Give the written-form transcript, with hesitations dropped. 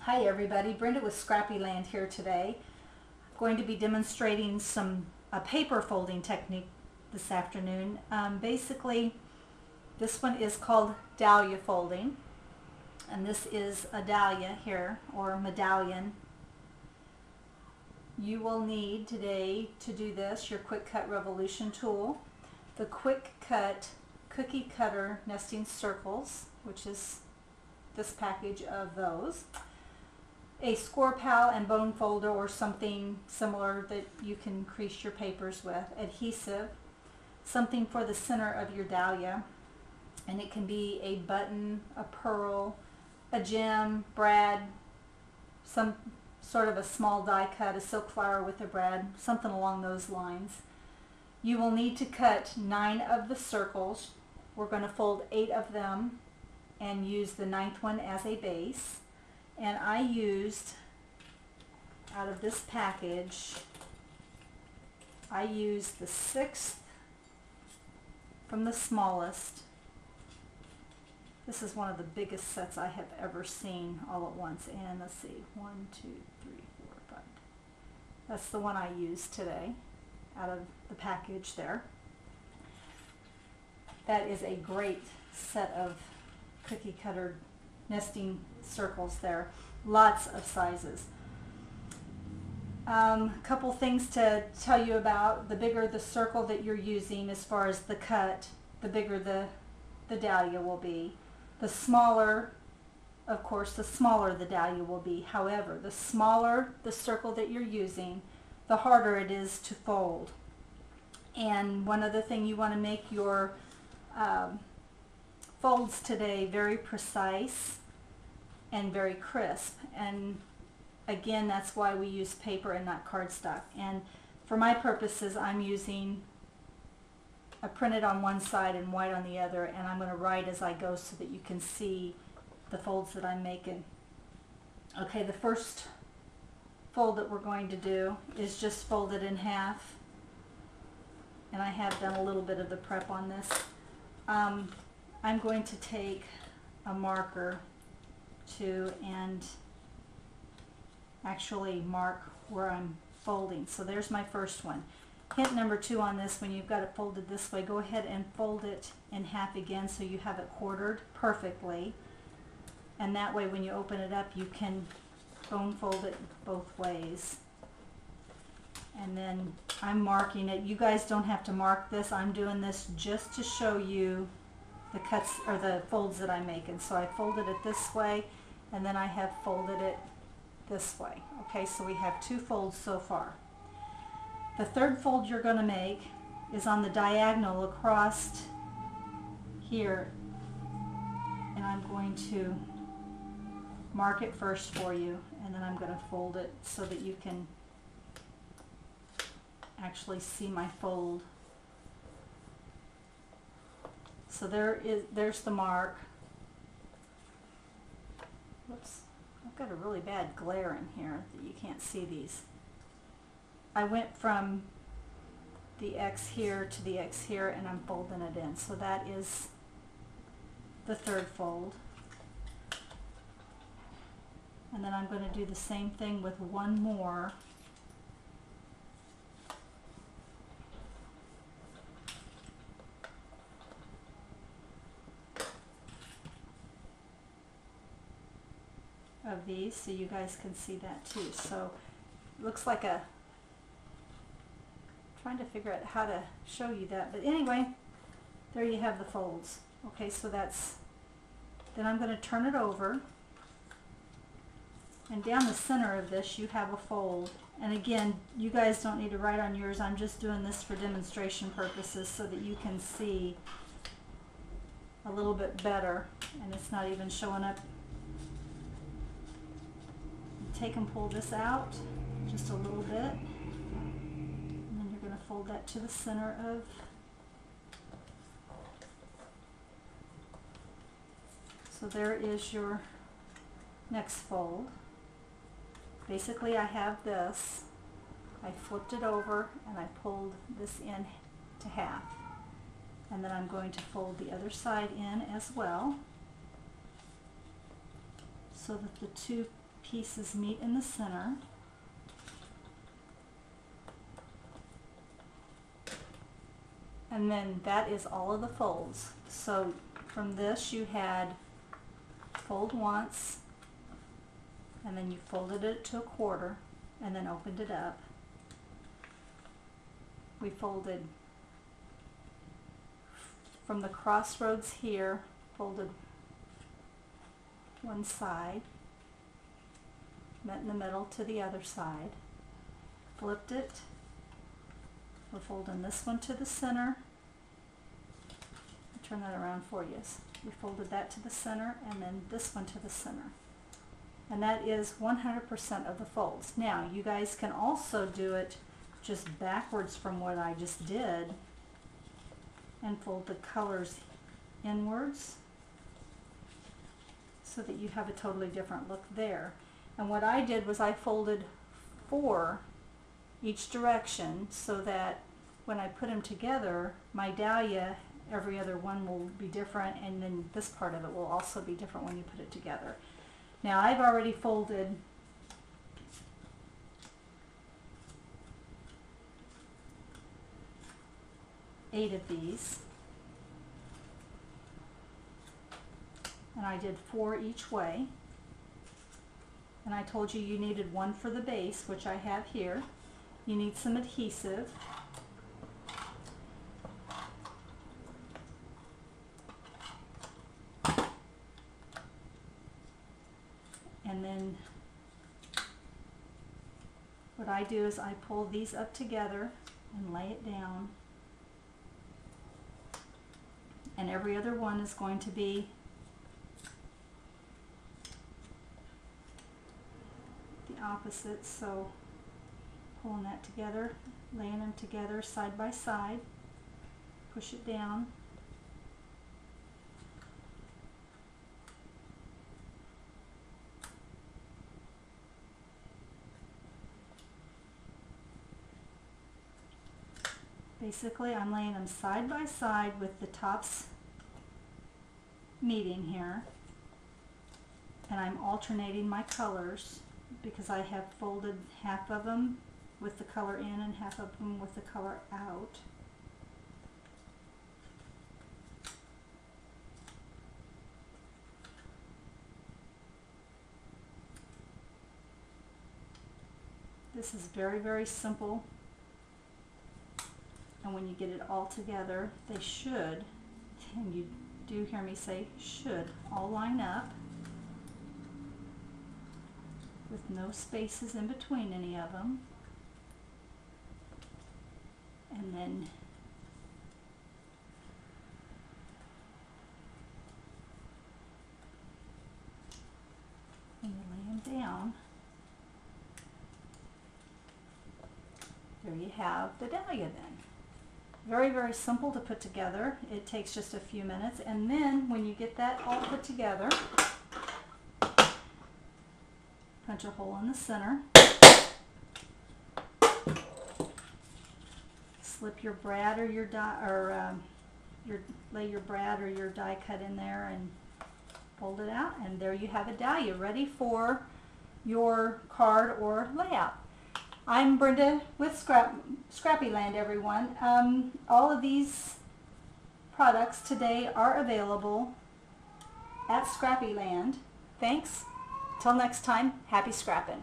Hi everybody, Brenda with Scrappyland here today. I'm going to be demonstrating a paper folding technique this afternoon. Basically, this one is called Dahlia Folding, and this is a dahlia here, or medallion. You will need today to do this your QuicKutz Revolution tool, the QuicKutz cookie cutter nesting circles, which is this package of those, a score pal and bone folder or something similar that you can crease your papers with, adhesive, something for the center of your dahlia, and it can be a button, a pearl, a gem, brad, some sort of a small die cut, a silk flower with a brad, something along those lines. You will need to cut 9 of the circles. We're going to fold 8 of them and use the 9th one as a base. And I used, out of this package, I used the 6th from the smallest. This is one of the biggest sets I have ever seen all at once. And let's see, 1, 2, 3, 4, 5. That's the one I used today out of the package there. That is a great set of cookie cutter nesting circles there, lots of sizes. Couple things to tell you about. The bigger the circle that you're using as far as the cut, the bigger the dahlia will be. The smaller, of course, the smaller the dahlia will be. However, the smaller the circle that you're using, the harder it is to fold. And one other thing, you want to make your folds today very precise and very crisp, and again, that's why we use paper and not cardstock. And for my purposes, I'm using a printed on one side and white on the other, and I'm going to write as I go so that you can see the folds that I'm making. Okay, the first fold that we're going to do is just fold it in half, and I have done a little bit of the prep on this. I'm going to take a marker and actually mark where I'm folding. So there's my first one. Hint number 2 on this: when you've got it folded this way, go ahead and fold it in half again so you have it quartered perfectly, and that way when you open it up you can bone fold it both ways. And then I'm marking it. You guys don't have to mark this. I'm doing this just to show you the cuts or the folds that I'm making. So I folded it this way, and then I have folded it this way. Okay, so we have 2 folds so far. The third fold you're going to make is on the diagonal across here, and I'm going to mark it first for you, and then I'm going to fold it so that you can actually see my fold. So there's the mark. Whoops, I've got a really bad glare in here that you can't see these. I went from the X here to the X here, and I'm folding it in. So that is the third fold. And then I'm going to do the same thing with one more. Of these, so you guys can see that too. So it looks like trying to figure out how to show you that, but anyway, there you have the folds. Okay, so then I'm going to turn it over, and down the center of this you have a fold. And again, you guys don't need to write on yours. I'm just doing this for demonstration purposes so that you can see a little bit better, and it's not even showing up. Take and pull this out just a little bit, and then you're going to fold that to the center of. So there is your next fold. Basically, I have this. I flipped it over and I pulled this in to half, and then I'm going to fold the other side in as well, so that the two pieces meet in the center. And then that is all of the folds. So from this you had fold once, and then you folded it to a quarter, and then opened it up. We folded from the crossroads here, folded one side, met in the middle to the other side, flipped it. We're folding this one to the center. I'll turn that around for you. We folded that to the center, and then this one to the center. And that is 100% of the folds. Now, you guys can also do it just backwards from what I just did and fold the colors inwards so that you have a totally different look there. And what I did was I folded 4 each direction so that when I put them together, my dahlia, every other one will be different, and then this part of it will also be different when you put it together. Now I've already folded 8 of these, and I did 4 each way, and I told you you needed 1 for the base, which I have here. You need some adhesive. And then what I do is I pull these up together and lay it down. And every other one is going to be the opposite. So pulling that together, laying them together side by side, push it down. Basically, I'm laying them side by side with the tops meeting here, and I'm alternating my colors because I have folded half of them with the color in and half of them with the color out. This is very, very simple. And when you get it all together, they should, and you do hear me say should, all line up with no spaces in between any of them. And then when you lay them down, there you have the dahlia then. Very, very simple to put together. It takes just a few minutes, and then when you get that all put together, punch a hole in the center, slip your brad or your die, or lay your brad or your die cut in there and fold it out, and there you have a dahlia ready for your card or layout. I'm Brenda with Scrappyland, everyone. All of these products today are available at Scrappyland. Thanks. Till next time, happy scrapping.